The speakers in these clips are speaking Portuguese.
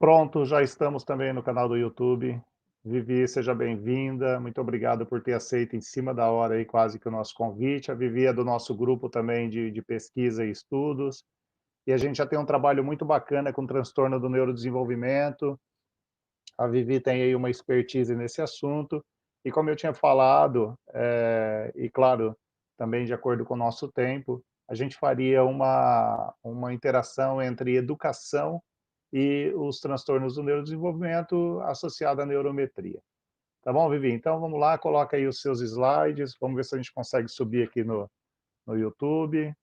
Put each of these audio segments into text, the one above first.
Pronto, já estamos também no canal do YouTube. Vivi, seja bem-vinda. Muito obrigado por ter aceito em cima da hora aí quase que o nosso convite. A Vivi é do nosso grupo também de pesquisa e estudos. E a gente já tem um trabalho muito bacana com transtorno do neurodesenvolvimento. A Vivi tem aí uma expertise nesse assunto. E como eu tinha falado, e claro, também de acordo com o nosso tempo, a gente faria uma interação entre educação e os transtornos do neurodesenvolvimento associado à neurometria. Tá bom, Vivi? Então vamos lá, coloca aí os seus slides, vamos ver se a gente consegue subir aqui no YouTube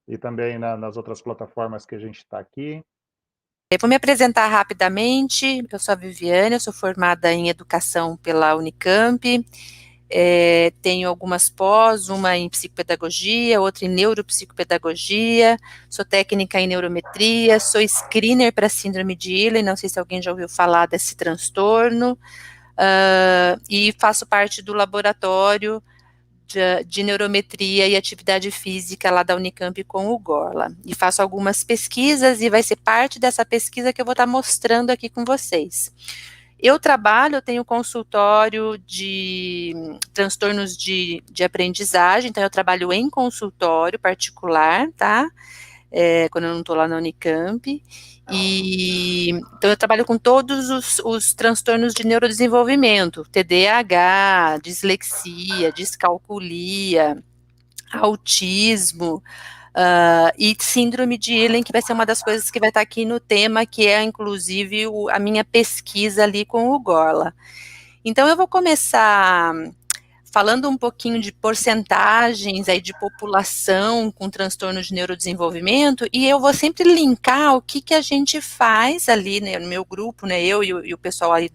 e também nas outras plataformas que a gente está aqui. Eu vou me apresentar rapidamente. Eu sou a Viviane, eu sou formada em Educação pela Unicamp, tenho algumas pós, uma em Psicopedagogia, outra em Neuropsicopedagogia, sou técnica em Neurometria, sou screener para Síndrome de Ehlers, não sei se alguém já ouviu falar desse transtorno, e faço parte do laboratório de neurometria e atividade física lá da Unicamp com o Gorla. E faço algumas pesquisas e vai ser parte dessa pesquisa que eu vou estar mostrando aqui com vocês. Eu tenho consultório de transtornos de aprendizagem, então eu trabalho em consultório particular, tá? Quando eu não estou lá na Unicamp, então eu trabalho com todos os transtornos de neurodesenvolvimento, TDAH, dislexia, descalculia, autismo, e síndrome de Ehlers, que vai ser uma das coisas que vai estar aqui no tema, que é inclusive a minha pesquisa ali com o Gorla. Então eu vou começar falando um pouquinho de porcentagens aí de população com transtorno de neurodesenvolvimento, e eu vou sempre linkar o que a gente faz ali, né, no meu grupo, né, eu e o pessoal aí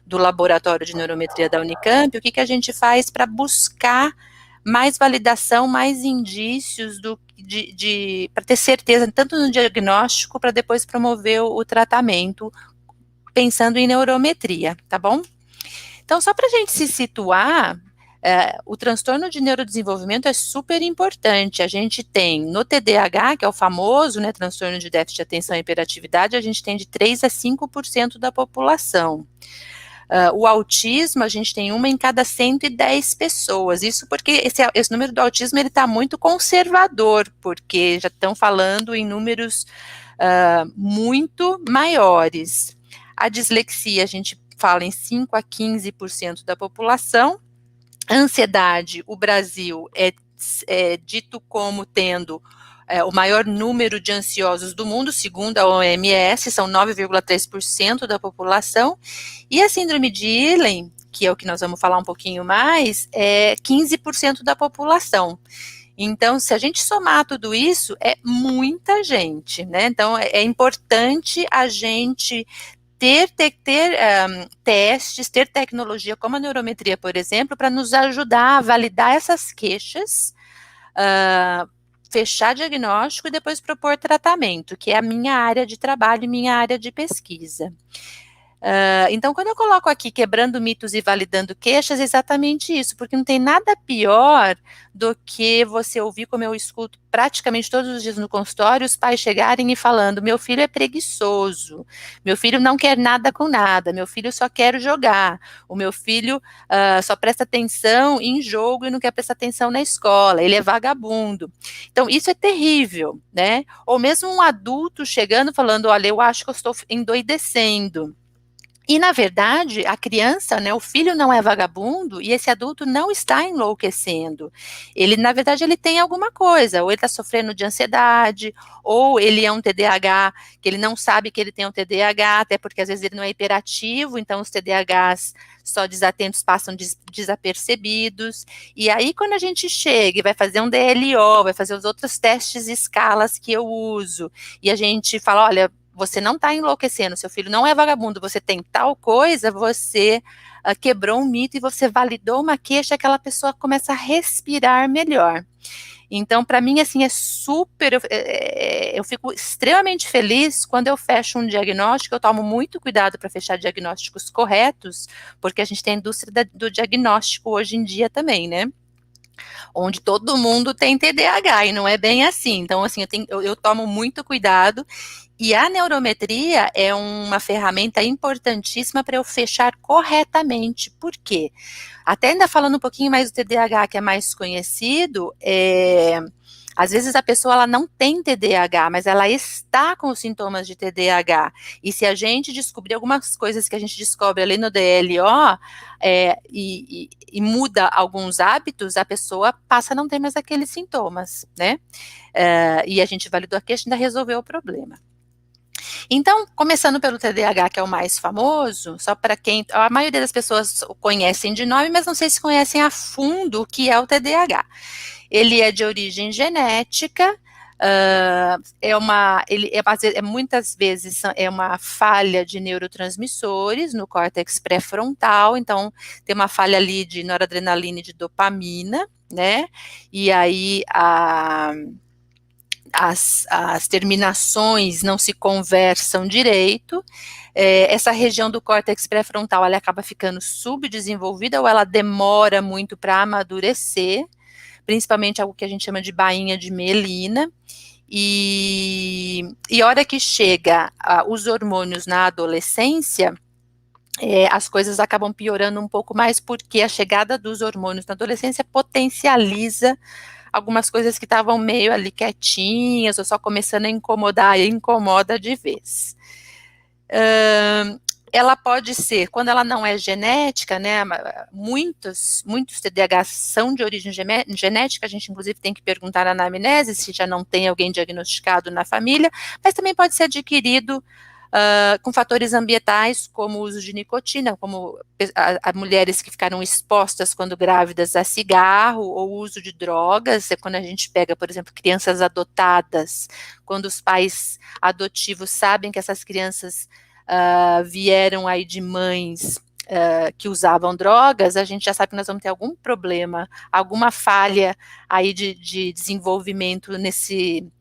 do Laboratório de Neurometria da Unicamp, o que a gente faz para buscar mais validação, mais indícios para ter certeza, tanto no diagnóstico, para depois promover o tratamento, pensando em neurometria, tá bom? Então, só para a gente se situar, o transtorno de neurodesenvolvimento é super importante. A gente tem no TDAH, que é o famoso, né, transtorno de déficit de atenção e hiperatividade, a gente tem de 3 a 5% da população. O autismo, a gente tem uma em cada 110 pessoas. Isso porque esse número do autismo ele está muito conservador, porque já estão falando em números muito maiores. A dislexia, a gente fala em 5 a 15% da população. A ansiedade, o Brasil é dito como tendo o maior número de ansiosos do mundo, segundo a OMS, são 9,3% da população, e a síndrome de Ehlers, que é o que nós vamos falar um pouquinho mais, é 15% da população. Então, se a gente somar tudo isso, é muita gente, né? Então, é importante a gente ter testes, ter tecnologia como a neurometria, por exemplo, para nos ajudar a validar essas queixas, fechar diagnóstico e depois propor tratamento, que é a minha área de trabalho e minha área de pesquisa. Então, quando eu coloco aqui quebrando mitos e validando queixas, é exatamente isso, porque não tem nada pior do que você ouvir, como eu escuto praticamente todos os dias no consultório, os pais chegarem e falando, meu filho é preguiçoso, meu filho não quer nada com nada, meu filho só quer jogar, o meu filho só presta atenção em jogo e não quer prestar atenção na escola, ele é vagabundo. Então, isso é terrível, né? Ou mesmo um adulto chegando falando, olha, eu acho que eu estou endoidecendo. E, na verdade, a criança, né, o filho não é vagabundo e esse adulto não está enlouquecendo. Ele, na verdade, ele tem alguma coisa, ou ele está sofrendo de ansiedade, ou ele é um TDAH, que ele não sabe que ele tem um TDAH, até porque às vezes ele não é hiperativo, então os TDAHs só desatentos passam desapercebidos. E aí, quando a gente chega e vai fazer um DLO, vai fazer os outros testes e escalas que eu uso, e a gente fala, olha, você não está enlouquecendo, seu filho não é vagabundo, você tem tal coisa, você quebrou um mito e você validou uma queixa, aquela pessoa começa a respirar melhor. Então, para mim, assim, é super, eu fico extremamente feliz quando eu fecho um diagnóstico, eu tomo muito cuidado para fechar diagnósticos corretos, porque a gente tem a indústria do diagnóstico hoje em dia também, né? onde todo mundo tem TDAH, e não é bem assim. Então, assim, eu tomo muito cuidado, e a neurometria é uma ferramenta importantíssima para eu fechar corretamente. Por quê? Até ainda falando um pouquinho mais do TDAH, que é mais conhecido, às vezes a pessoa ela não tem TDAH, mas ela está com os sintomas de TDAH. E se a gente descobrir algumas coisas que a gente descobre ali no DLO, e muda alguns hábitos, a pessoa passa a não ter mais aqueles sintomas, né? E a gente validou a queixa e ainda resolveu o problema. Então, começando pelo TDAH, que é o mais famoso, só para quem, a maioria das pessoas conhecem de nome, mas não sei se conhecem a fundo o que é o TDAH. Ele é de origem genética, muitas vezes é uma falha de neurotransmissores no córtex pré-frontal, então tem uma falha ali de noradrenalina e de dopamina, né? E aí as terminações não se conversam direito, essa região do córtex pré-frontal ela acaba ficando subdesenvolvida ou ela demora muito para amadurecer, principalmente algo que a gente chama de bainha de mielina, e a hora que chega os hormônios na adolescência, as coisas acabam piorando um pouco mais, porque a chegada dos hormônios na adolescência potencializa algumas coisas que estavam meio ali quietinhas, ou só começando a incomodar, e incomoda de vez. Ela pode ser, quando ela não é genética, né, muitos TDAH são de origem genética, a gente inclusive tem que perguntar na anamnese se já não tem alguém diagnosticado na família, mas também pode ser adquirido com fatores ambientais, como o uso de nicotina, como a mulheres que ficaram expostas quando grávidas a cigarro, ou uso de drogas, quando a gente pega, por exemplo, crianças adotadas, quando os pais adotivos sabem que essas crianças vieram aí de mães que usavam drogas, a gente já sabe que nós vamos ter algum problema, alguma falha aí de desenvolvimento nesse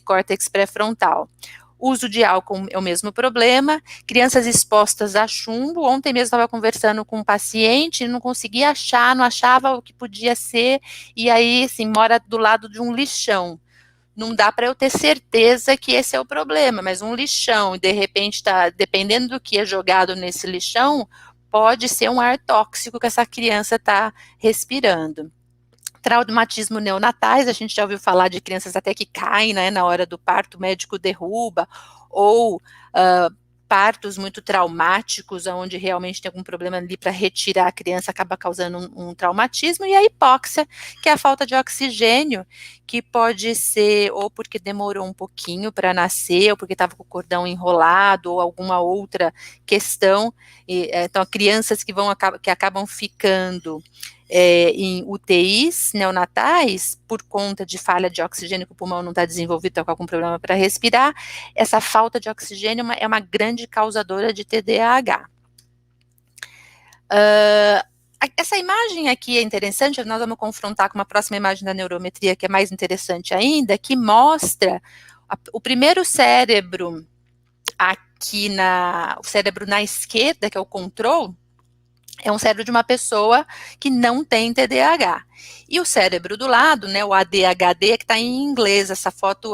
córtex pré-frontal. Uso de álcool é o mesmo problema, crianças expostas a chumbo. Ontem mesmo estava conversando com um paciente, não conseguia achar, não achava o que podia ser, e aí, assim, mora do lado de um lixão. Não dá para eu ter certeza que esse é o problema, mas um lixão, e de repente está, dependendo do que é jogado nesse lixão, pode ser um ar tóxico que essa criança está respirando. Traumatismo neonatais, a gente já ouviu falar de crianças até que caem, né, na hora do parto, o médico derruba, ou partos muito traumáticos, onde realmente tem algum problema ali para retirar a criança, acaba causando um traumatismo, e a hipóxia, que é a falta de oxigênio, que pode ser ou porque demorou um pouquinho para nascer, ou porque estava com o cordão enrolado, ou alguma outra questão. Então, crianças que acabam ficando em UTIs neonatais, por conta de falha de oxigênio, que o pulmão não está desenvolvido, está com algum problema para respirar, essa falta de oxigênio é uma grande causadora de TDAH. Essa imagem aqui é interessante, nós vamos confrontar com uma próxima imagem da neurometria, que é mais interessante ainda, que mostra o primeiro cérebro aqui o cérebro na esquerda, que é o control, é um cérebro de uma pessoa que não tem TDAH. E o cérebro do lado, né, o ADHD, que está em inglês, essa foto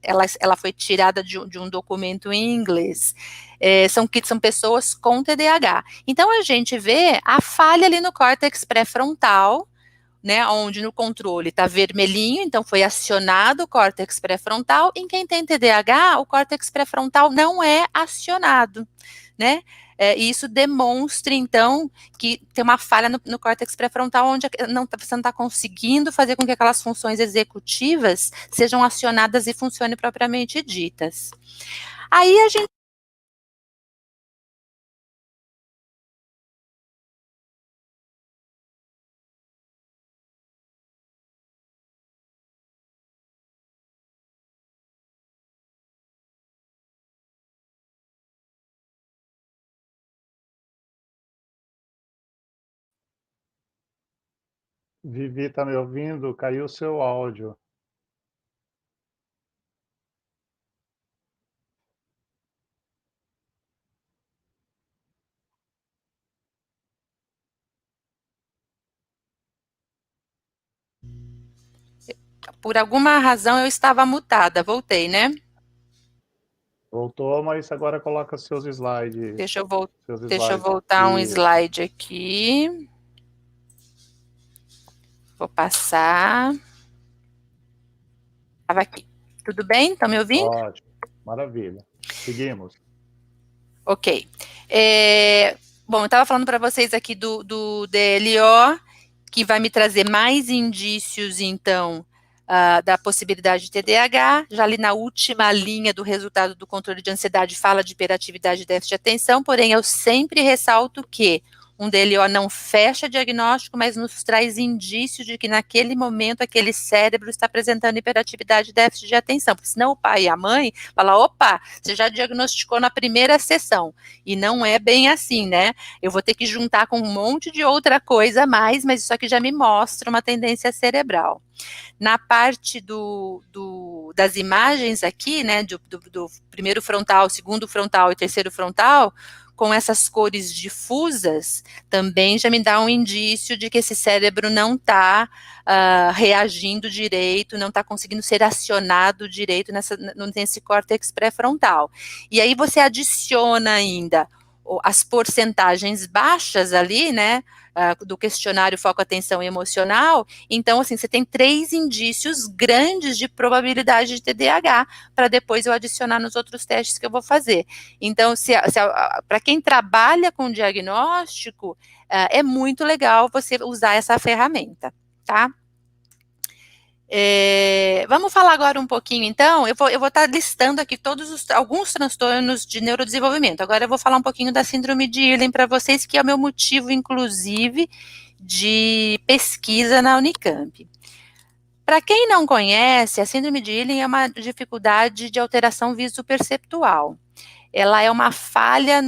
ela foi tirada de um documento em inglês. São pessoas com TDAH. Então a gente vê a falha ali no córtex pré-frontal, né, onde no controle está vermelhinho, então foi acionado o córtex pré-frontal. Em quem tem TDAH, o córtex pré-frontal não é acionado, né? E isso demonstra, então, que tem uma falha no córtex pré-frontal, onde você não está conseguindo fazer com que aquelas funções executivas sejam acionadas e funcionem propriamente ditas. Aí a gente Vivi, está me ouvindo? Caiu o seu áudio. Por alguma razão eu estava mutada, voltei, né? Voltou, mas agora coloca seus slides. Deixa eu, Seus deixa eu slides. voltar um Isso. slide aqui. Vou passar. Estava aqui. Tudo bem? Estão me ouvindo? Ótimo. Maravilha. Seguimos. Ok. Bom, eu estava falando para vocês aqui do DLO, que vai me trazer mais indícios, então, da possibilidade de TDAH. Já ali na última linha do resultado do controle de ansiedade fala de hiperatividade e déficit de atenção, porém eu sempre ressalto que um DLO não fecha diagnóstico, mas nos traz indícios de que naquele momento aquele cérebro está apresentando hiperatividade e déficit de atenção, porque senão o pai e a mãe falam, opa, você já diagnosticou na primeira sessão, e não é bem assim, né? Eu vou ter que juntar com um monte de outra coisa a mais, mas isso aqui já me mostra uma tendência cerebral. Na parte das imagens aqui, né, do primeiro frontal, segundo frontal e terceiro frontal, com essas cores difusas, também já me dá um indício de que esse cérebro não está reagindo direito, não está conseguindo ser acionado direito nesse córtex pré-frontal. E aí você adiciona ainda as porcentagens baixas ali, né, do questionário foco, atenção e emocional. Então, assim, você tem 3 indícios grandes de probabilidade de TDAH, para depois eu adicionar nos outros testes que eu vou fazer. Então, para quem trabalha com diagnóstico, é muito legal você usar essa ferramenta, tá? Vamos falar agora um pouquinho, então, eu vou estar listando aqui alguns transtornos de neurodesenvolvimento. Agora eu vou falar um pouquinho da síndrome de Irlen para vocês, que é o meu motivo, inclusive, de pesquisa na Unicamp. Para quem não conhece, a síndrome de Irlen é uma dificuldade de alteração visoperceptual. Ela é uma falha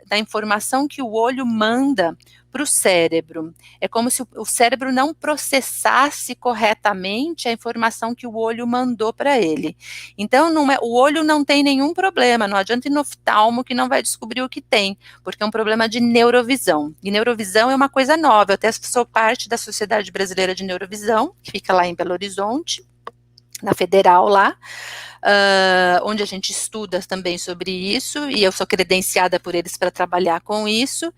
da informação que o olho manda para o cérebro. É como se o cérebro não processasse corretamente a informação que o olho mandou para ele. Então, o olho não tem nenhum problema, não adianta ir no oftalmo que não vai descobrir o que tem, porque é um problema de neurovisão. E neurovisão é uma coisa nova, eu até sou parte da Sociedade Brasileira de Neurovisão, que fica lá em Belo Horizonte, na Federal lá, onde a gente estuda também sobre isso, e eu sou credenciada por eles para trabalhar com isso,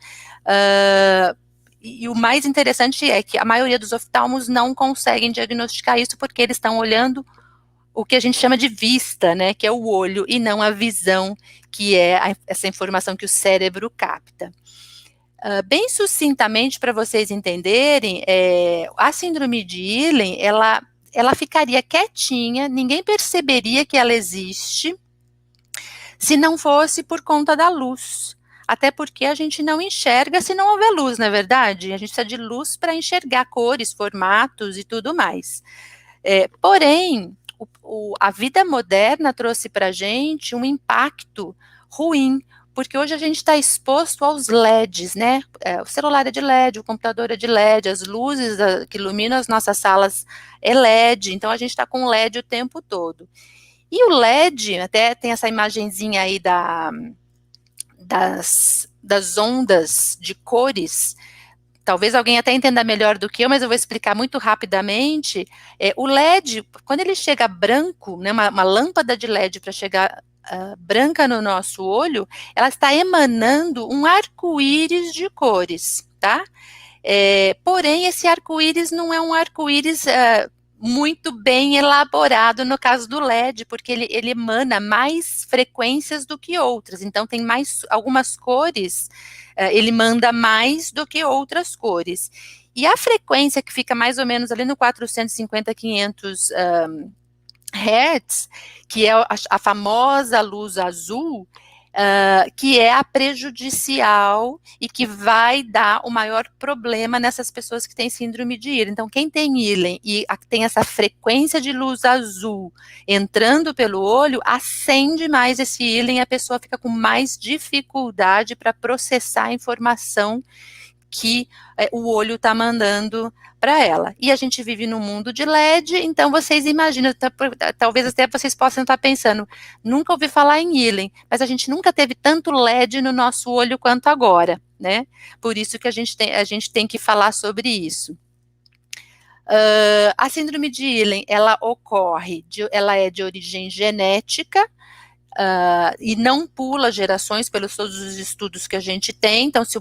e o mais interessante é que a maioria dos oftalmos não conseguem diagnosticar isso, porque eles estão olhando o que a gente chama de vista, né, que é o olho, e não a visão, que é essa informação que o cérebro capta. Bem sucintamente, para vocês entenderem, a síndrome de Irlen, ela ficaria quietinha, ninguém perceberia que ela existe, se não fosse por conta da luz. Até porque a gente não enxerga se não houver luz, não é verdade? A gente precisa de luz para enxergar cores, formatos e tudo mais. Porém, a vida moderna trouxe para a gente um impacto ruim, porque hoje a gente está exposto aos LEDs, né? O celular é de LED, o computador é de LED, as luzes que iluminam as nossas salas é LED, então a gente está com LED o tempo todo. E o LED, até tem essa imagenzinha aí das ondas de cores. Talvez alguém até entenda melhor do que eu, mas eu vou explicar muito rapidamente. O LED, quando ele chega branco, né, uma lâmpada de LED para chegar branca no nosso olho, ela está emanando um arco-íris de cores, tá? Porém, esse arco-íris não é um arco-íris muito bem elaborado no caso do LED, porque ele emana mais frequências do que outras, então tem algumas cores, ele manda mais do que outras cores. E a frequência que fica mais ou menos ali no 450, 500 Hertz, que é a famosa luz azul, que é a prejudicial e que vai dar o maior problema nessas pessoas que têm síndrome de Irlen. Então, quem tem Irlen e tem essa frequência de luz azul entrando pelo olho, acende mais esse Irlen e a pessoa fica com mais dificuldade para processar a informação que o olho está mandando para ela. E a gente vive num mundo de LED, então vocês imaginam, talvez até vocês possam estar pensando, nunca ouvi falar em Irlen, mas a gente nunca teve tanto LED no nosso olho quanto agora, né? Por isso que a gente tem que falar sobre isso. A síndrome de Ilen, ela ela é de origem genética, e não pula gerações pelos todos os estudos que a gente tem. Então, se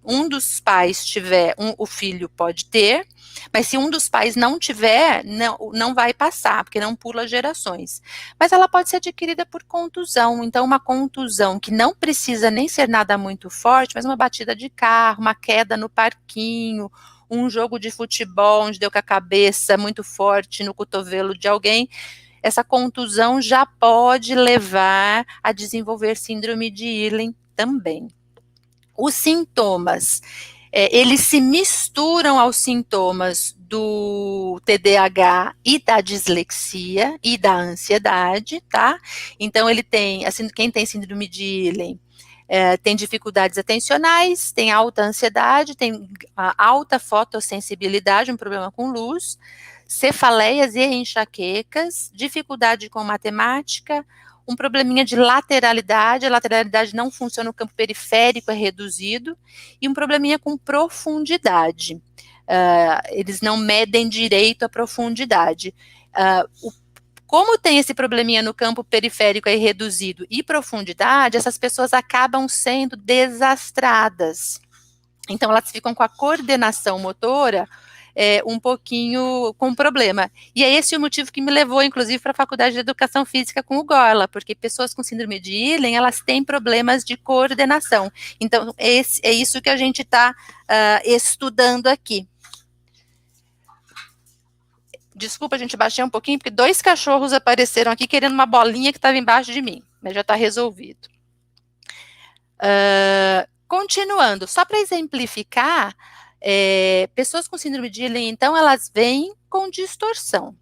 um dos pais tiver, o filho pode ter, mas se um dos pais não tiver, não vai passar, porque não pula gerações. Mas ela pode ser adquirida por contusão. Então, uma contusão que não precisa nem ser nada muito forte, mas uma batida de carro, uma queda no parquinho, um jogo de futebol onde deu com a cabeça muito forte no cotovelo de alguém, essa contusão já pode levar a desenvolver síndrome de Ilen também. Os sintomas, eles se misturam aos sintomas do TDAH e da dislexia e da ansiedade, tá? Então, ele tem, assim, quem tem síndrome de Ilen, tem dificuldades atencionais, tem alta ansiedade, tem alta fotossensibilidade, um problema com luz, cefaleias e enxaquecas, dificuldade com matemática, um probleminha de lateralidade, a lateralidade não funciona, o campo periférico é reduzido, e um probleminha com profundidade. Eles não medem direito a profundidade. Como tem esse probleminha no campo periférico aí reduzido e profundidade, essas pessoas acabam sendo desastradas. Então, elas ficam com a coordenação motora um pouquinho com problema. E é esse o motivo que me levou, inclusive, para a Faculdade de Educação Física com o Gorla, porque pessoas com síndrome de Ilen, elas têm problemas de coordenação. Então, é isso que a gente está estudando aqui. Desculpa, a gente baixei um pouquinho, porque 2 cachorros apareceram aqui querendo uma bolinha que estava embaixo de mim, mas já está resolvido. Continuando, só para exemplificar, pessoas com síndrome de Ilen, então, elas vêm com distorção.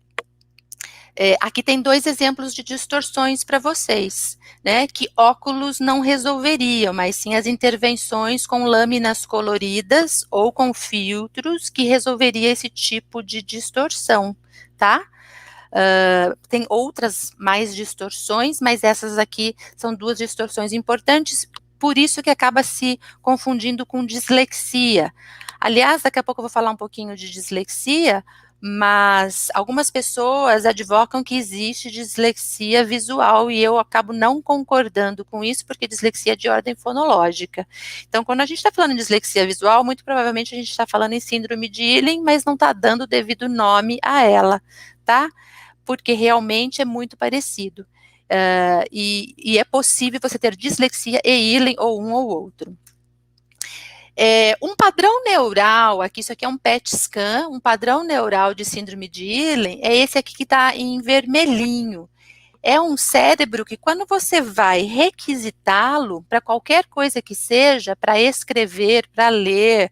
Aqui tem 2 exemplos de distorções para vocês, né, que óculos não resolveriam, mas sim as intervenções com lâminas coloridas ou com filtros que resolveria esse tipo de distorção, tá? Tem outras mais distorções, mas essas aqui são 2 distorções importantes, por isso que acaba se confundindo com dislexia. Aliás, daqui a pouco eu vou falar um pouquinho de dislexia, mas algumas pessoas advocam que existe dislexia visual e eu acabo não concordando com isso, porque dislexia é de ordem fonológica. Então, quando a gente está falando em dislexia visual, muito provavelmente a gente está falando em síndrome de Ilen, mas não está dando o devido nome a ela, tá? Porque realmente é muito parecido. E é possível você ter dislexia e Ilen, ou um ou outro. Um padrão neural, aqui, isso aqui é um PET scan, um padrão neural de síndrome de Ilen, é esse aqui que está em vermelhinho. É um cérebro que, quando você vai requisitá-lo para qualquer coisa que seja, para escrever, para ler,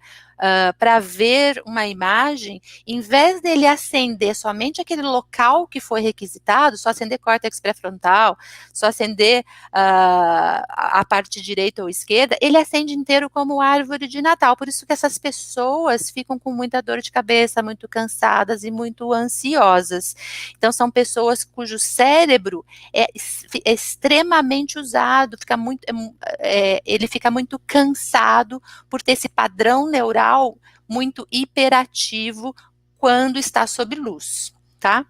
para ver uma imagem, em vez dele acender somente aquele local que foi requisitado, só acender córtex pré-frontal, só acender a parte direita ou esquerda, ele acende inteiro como árvore de Natal. Por isso que essas pessoas ficam com muita dor de cabeça, muito cansadas e muito ansiosas. Então, são pessoas cujo cérebro é extremamente usado, ele fica muito cansado por ter esse padrão neural muito hiperativo quando está sob luz, tá?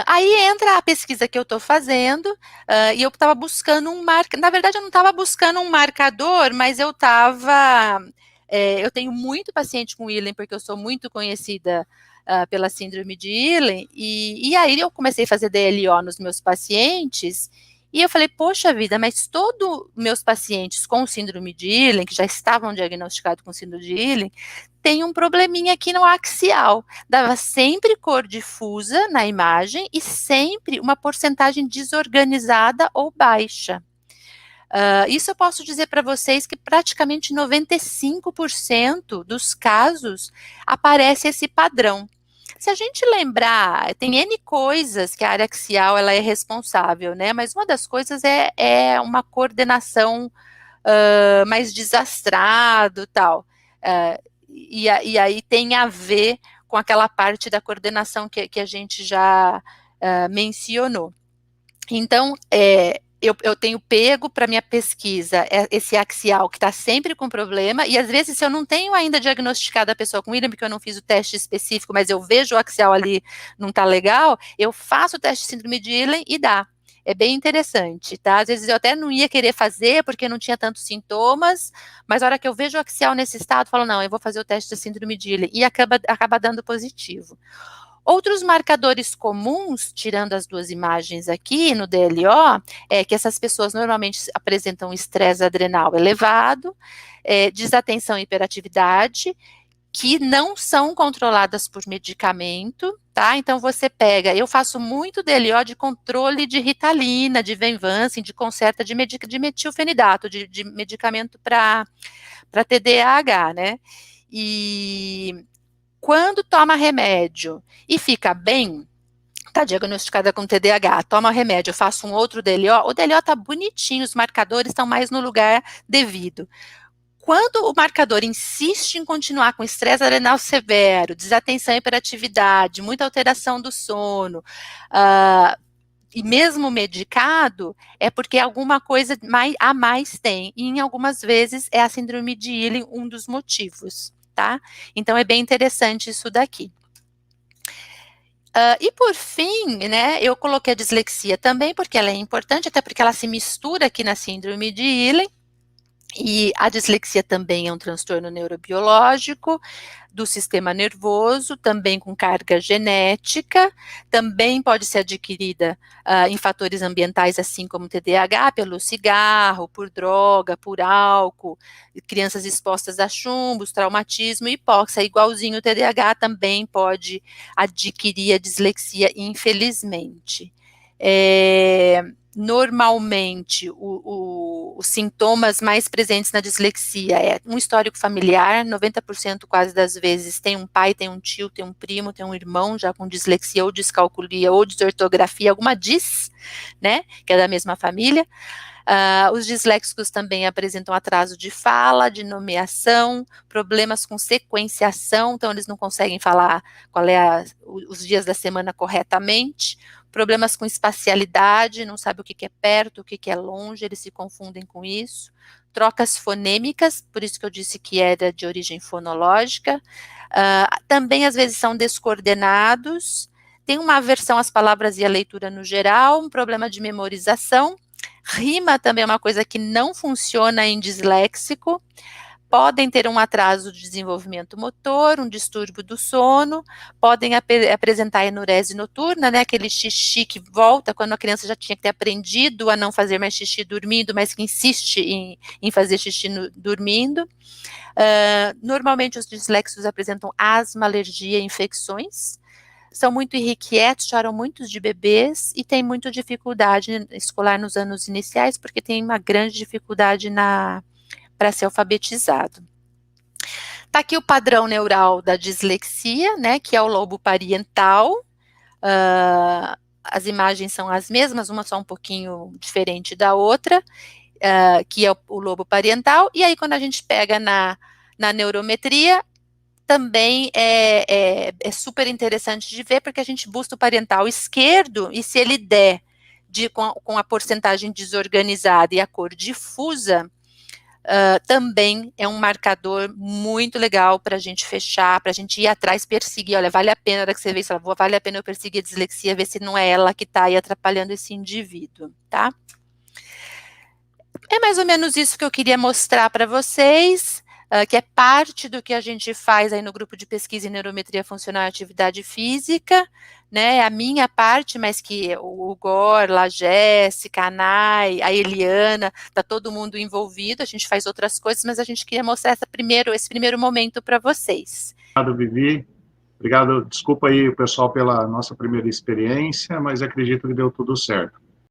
Aí entra a pesquisa que eu estou fazendo, e eu estava buscando na verdade eu não estava buscando um marcador, mas eu tenho muito paciente com Ilen, porque eu sou muito conhecida pela síndrome de Ilen, e aí eu comecei a fazer DLO nos meus pacientes, e eu falei, poxa vida, mas todos meus pacientes com síndrome de Ilen, que já estavam diagnosticados com síndrome de Ilen, tem um probleminha aqui no axial. Dava sempre cor difusa na imagem e sempre uma porcentagem desorganizada ou baixa. Isso eu posso dizer para vocês que praticamente 95% dos casos aparece esse padrão. Se a gente lembrar, tem N coisas que a área axial ela é responsável, né? Mas uma das coisas é uma coordenação mais desastrado, tal. E aí tem a ver com aquela parte da coordenação que a gente já mencionou. Então, eu tenho pego para minha pesquisa esse axial que está sempre com problema, e às vezes se eu não tenho ainda diagnosticado a pessoa com William, porque eu não fiz o teste específico, mas eu vejo o axial ali não está legal, eu faço o teste de síndrome de Ehlers e dá. É bem interessante, tá? Às vezes eu até não ia querer fazer, porque não tinha tantos sintomas, mas a hora que eu vejo o axial nesse estado, eu falo, não, eu vou fazer o teste de síndrome de Ehlers, e acaba dando positivo. Outros marcadores comuns, tirando as duas imagens aqui no DLO, é que essas pessoas normalmente apresentam estresse adrenal elevado, desatenção e hiperatividade, que não são controladas por medicamento, tá? Então você pega, eu faço muito DLO de controle de Ritalina, de Venvanse, de Concerta, de metilfenidato, de medicamento para TDAH, né? E quando toma remédio e fica bem, está diagnosticada com TDAH, toma remédio, eu faço um outro DLO, o DLO está bonitinho, os marcadores estão mais no lugar devido. Quando o marcador insiste em continuar com estresse adrenal severo, desatenção e hiperatividade, muita alteração do sono, e mesmo medicado, é porque alguma coisa a mais tem, e em algumas vezes é a síndrome de Ehlers um dos motivos, tá? Então é bem interessante isso daqui. E por fim, né, eu coloquei a dislexia também, porque ela é importante, até porque ela se mistura aqui na síndrome de Ehlers, e a dislexia também é um transtorno neurobiológico do sistema nervoso, também com carga genética, também pode ser adquirida em fatores ambientais, assim como TDAH, pelo cigarro, por droga, por álcool, crianças expostas a chumbos, traumatismo e hipóxia, igualzinho o TDAH também pode adquirir a dislexia, infelizmente. Normalmente, os sintomas mais presentes na dislexia é um histórico familiar, 90% quase das vezes tem um pai, tem um tio, tem um primo, tem um irmão já com dislexia ou descalculia ou desortografia, alguma dis, né, que é da mesma família. Os disléxicos também apresentam atraso de fala, de nomeação, problemas com sequenciação, então eles não conseguem falar qual é os dias da semana corretamente, problemas com espacialidade, não sabe o que é perto, o que é longe, eles se confundem com isso, trocas fonêmicas, por isso que eu disse que era de origem fonológica, também às vezes são descoordenados, tem uma aversão às palavras e à leitura no geral, um problema de memorização, rima também é uma coisa que não funciona em disléxico, podem ter um atraso de desenvolvimento motor, um distúrbio do sono, podem apresentar enurese noturna, né, aquele xixi que volta quando a criança já tinha que ter aprendido a não fazer mais xixi dormindo, mas que insiste em fazer xixi dormindo. Normalmente os disléxicos apresentam asma, alergia e infecções, são muito irrequietos, choram muito de bebês e têm muita dificuldade escolar nos anos iniciais, porque tem uma grande dificuldade para ser alfabetizado. Está aqui o padrão neural da dislexia, né, que é o lobo parietal. As imagens são as mesmas, uma só um pouquinho diferente da outra, que é o lobo parietal. E aí, quando a gente pega na neurometria, também é super interessante de ver, porque a gente busca o parietal esquerdo, e se ele der com a porcentagem desorganizada e a cor difusa, também é um marcador muito legal para a gente fechar, para a gente ir atrás, perseguir, olha, vale a pena, na hora que você vê isso, vale a pena eu perseguir a dislexia, ver se não é ela que está aí atrapalhando esse indivíduo, tá? É mais ou menos isso que eu queria mostrar para vocês, que é parte do que a gente faz aí no grupo de pesquisa em neurometria funcional e atividade física, né, a minha parte, mas que o Gor, a Jéssica, a Nay, a Eliana, tá todo mundo envolvido, a gente faz outras coisas, mas a gente queria mostrar esse primeiro momento para vocês. Obrigado, Vivi. Obrigado, desculpa aí o pessoal pela nossa primeira experiência, mas acredito que deu tudo certo.